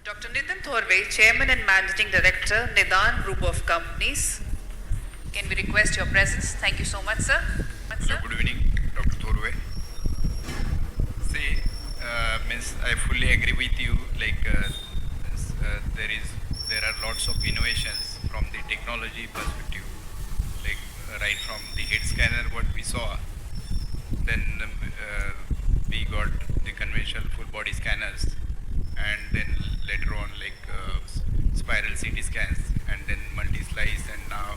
Dr. Nitin Thorave, Chairman and Managing Director, Nidan Group of Companies. Can we request your presence? Thank you so much, sir. Hello, good evening, Dr. Thorve. See, I fully agree with you. There are lots of innovations from the technology perspective. Right from the head scanner, what we saw, then we got the conventional full body scanners, and then later on spiral CT scans, and then multi-slice, and now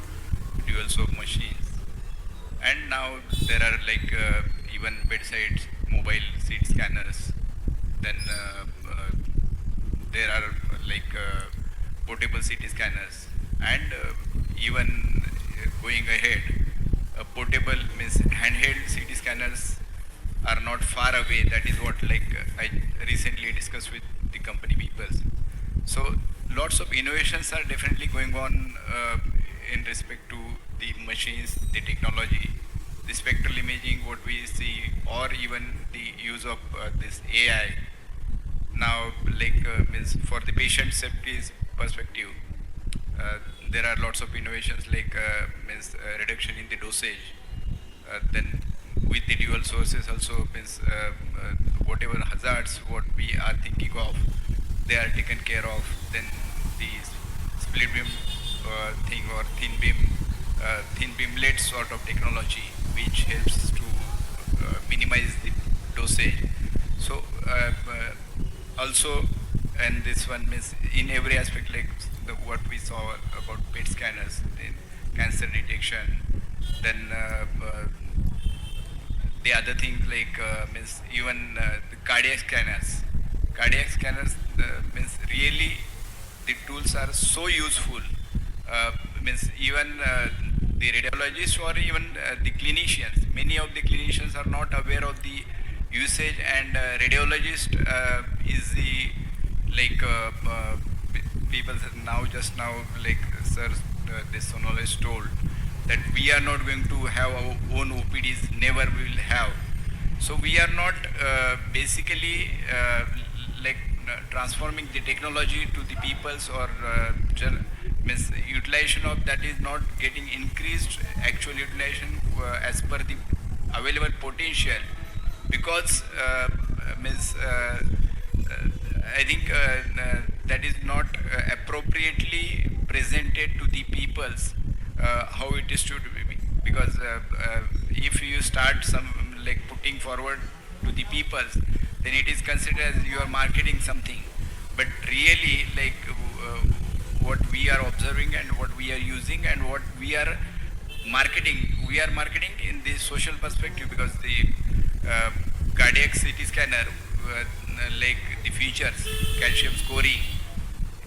dual soap machines. And now there are even bedside mobile CT scanners. Then there are portable CT scanners, and even going ahead, portable means handheld CT scanners are not far away. That is what I recently discussed with the company people. So lots of innovations are definitely going on in respect to the machines, the technology, the spectral imaging, what we see, or even the use of this AI. Now, means for the patient safety perspective, there are lots of innovations reduction in the dosage. Then with the dual sources also means whatever hazards what we are thinking of, they are taken care of. Then the split beam thing, or thin beamlet sort of technology, which helps to minimize the dosage. So also, and this one means in every aspect, what we saw about PET scanners, in cancer detection, then the other thing means even the cardiac scanners. Cardiac scanners means really the tools are so useful. Means even the radiologists or even the clinicians. Many of the clinicians are not aware of the usage, and radiologist is the people now just now sir this knowledge told that we are not going to have our own OPDs, never will have. So we are not basically transforming the technology to the peoples, or means utilization of that is not getting increased, actual utilization as per the available potential, because I think that is not appropriately presented to the peoples how it is to be, because if you start putting forward to the peoples, then it is considered as you are marketing something. But really, what we are observing and what we are using and what we are marketing in the social perspective, because the cardiac CT scanner, the features, calcium scoring,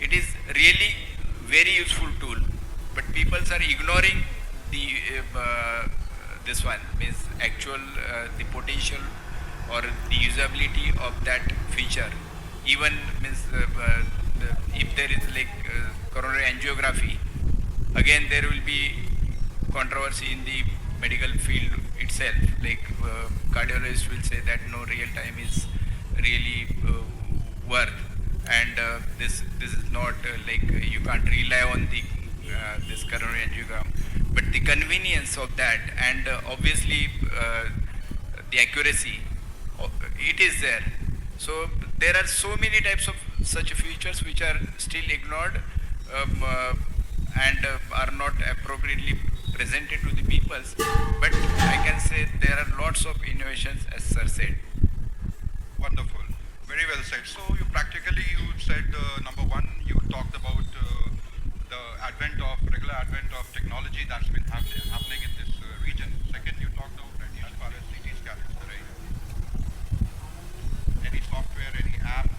it is really very useful tool. But people are ignoring the this one means actual the potential or the usability of that feature. Even means if there is coronary angiography, again there will be controversy in the medical field itself. Cardiologists will say that no, real time is really worth, and this is not you can't rely on the this coronary angiogram. But the convenience of that, and obviously the accuracy, it is there. So there are so many types of such features which are still ignored and are not appropriately presented to the peoples. But I can say there are lots of innovations, as sir said. Wonderful. Very well said. So you said number one, you talked about the regular advent of technology that's been happening in this region. Second, you talked about as far as CT scanners, right? Any software, any app,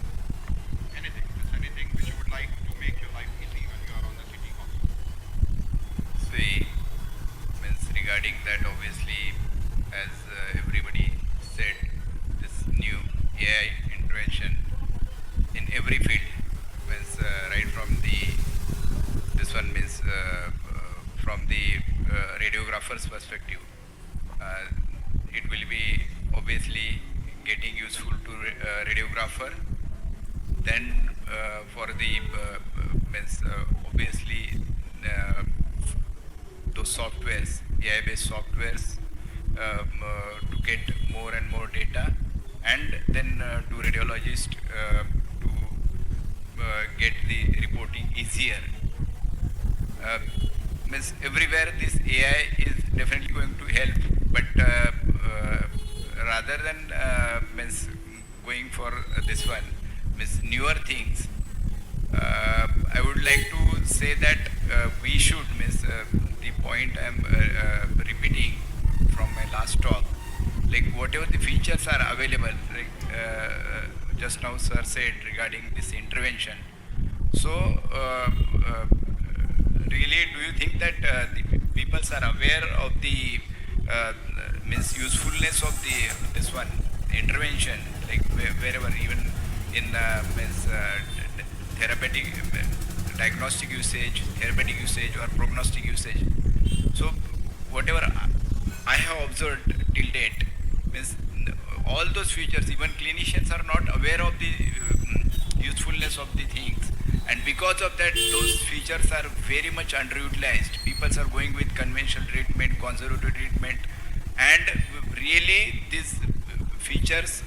anything, just anything which you would like to make your life easy when you are on the CT console. See, means regarding that, obviously, as everybody said, this new AI intervention in every field means right from the this one means from the radiographer's perspective, it will be obviously getting useful to radiographer. Then for the means obviously those softwares, AI-based softwares, to get more and more data, and then to radiologists to get the reporting easier. Means everywhere this AI is definitely going to help, but rather than means going for this one, means newer things, I would like to say that we should, means the point I am repeating from my last talk, like whatever the features are available, like just now sir said regarding this intervention. So really, do you think that the people are aware of the means usefulness of the this one intervention, like wherever, even in means therapeutic, diagnostic usage, therapeutic usage, or prognostic usage? So whatever I have observed till date, means all those features, even clinicians are not aware of the usefulness of the things, and because of that, those features are very much underutilized. People are going with conventional treatment, conservative treatment, and really these features,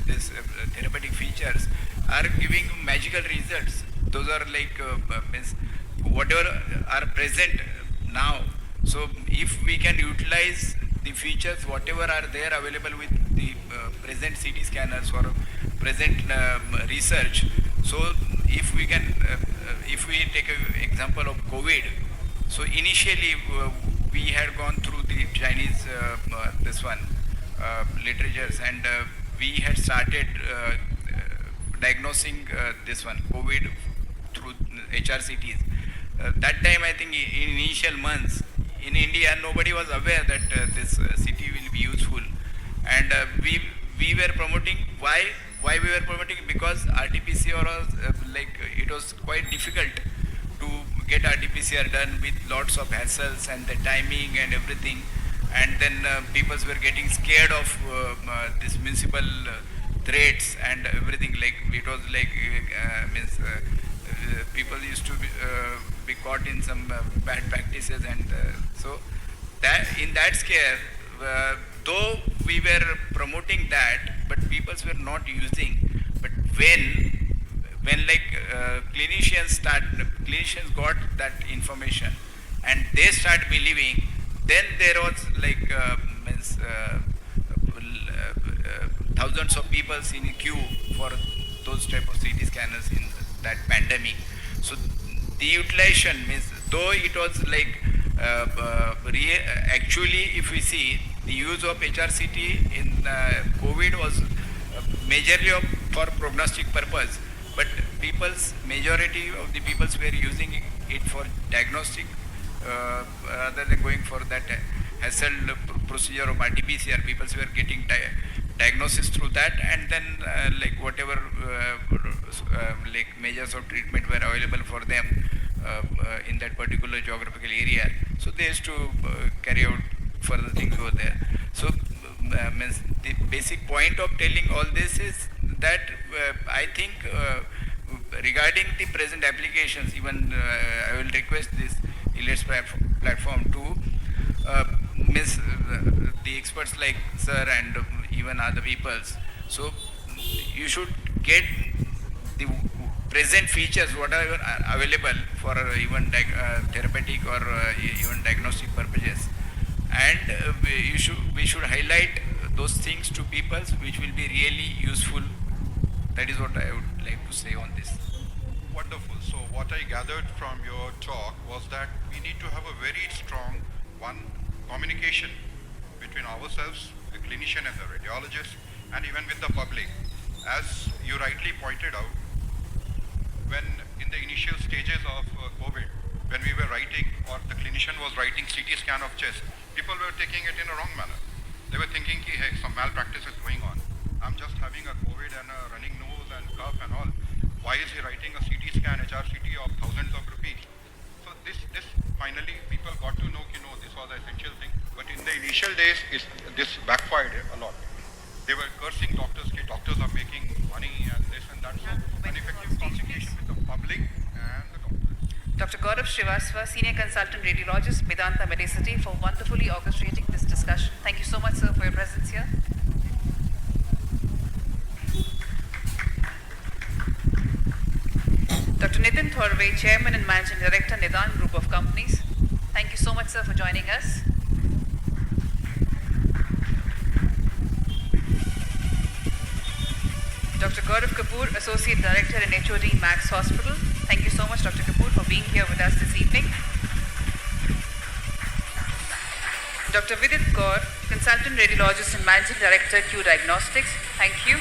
these therapeutic features, are giving magical results. Those are like means whatever are present now. So if we can utilize the features, whatever are there available with the present CT scanners or present research. So if we can, if we take an example of COVID, so initially we had gone through the Chinese this one literatures, and we had started diagnosing this one COVID through HRCTs. That time, I think in initial months in India, nobody was aware that this CT will be useful, and we were promoting. Why we were promoting? Because RT-PCR was like it was quite difficult to get RT-PCR done with lots of hassles and the timing and everything, and then people were getting scared of this municipal threats and everything. Like it was like means people used to be caught in some bad practices, and so that in that scare, though we were promoting that, but people were not using. But when like clinicians got that information and they start believing, then there was like means thousands of people in a queue for those type of CT scanners in that pandemic. So the utilization means, though it was like actually, if we see, the use of HRCT in COVID was majorly for prognostic purpose, but majority of the people were using it for diagnostic rather than going for that hassle procedure of RT-PCR. People were getting diagnosis through that, and then like whatever like measures of treatment were available for them in that particular geographical area. So they used to carry out further things over there. So means the basic point of telling all this is that I think regarding the present applications, even I will request this ELETS platform to miss the experts like sir and even other peoples. So you should get the present features whatever are available for even therapeutic or even diagnostic purposes, and we should highlight those things to people which will be really useful. That is what I would like to say on this. Wonderful. So what I gathered from your talk was that we need to have a very strong communication between ourselves, the clinician and the radiologist, and even with the public. As you rightly pointed out, when in the initial stages of COVID, when we were writing, or the clinician was writing CT scan of chest, people were taking it in a wrong manner. They were thinking, hey, some malpractice is going on. I'm just having a COVID and a running nose and cough and all. Why is he writing a CT scan, HRCT of thousands of rupees? So this finally people got to know, this was the essential thing. But in the initial days, this backfired a lot. They were cursing doctors, doctors are making money and this and that. So an effective communication Gaurav Srivastava, Senior Consultant Radiologist, Medanta Medicity, for wonderfully orchestrating this discussion. Thank you so much, sir, for your presence here. Dr. Nitin Thorave, Chairman and Managing Director, Nidan Group of Companies. Thank you so much, sir, for joining us. Dr. Gaurav Kapoor, Associate Director in HOD Max Hospital. Thank you so much, Dr. Kapoor, for being here with us this evening. Dr. Vidit Kaur, Consultant Radiologist and Managing Director, Q Diagnostics. Thank you.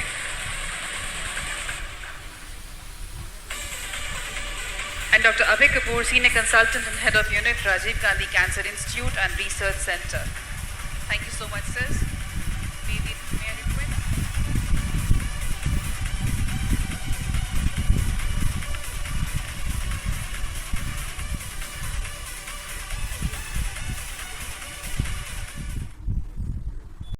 And Dr. Abhay Kapoor, Senior Consultant and Head of Unit, Rajiv Gandhi Cancer Institute and Research Center. Thank you so much, sirs.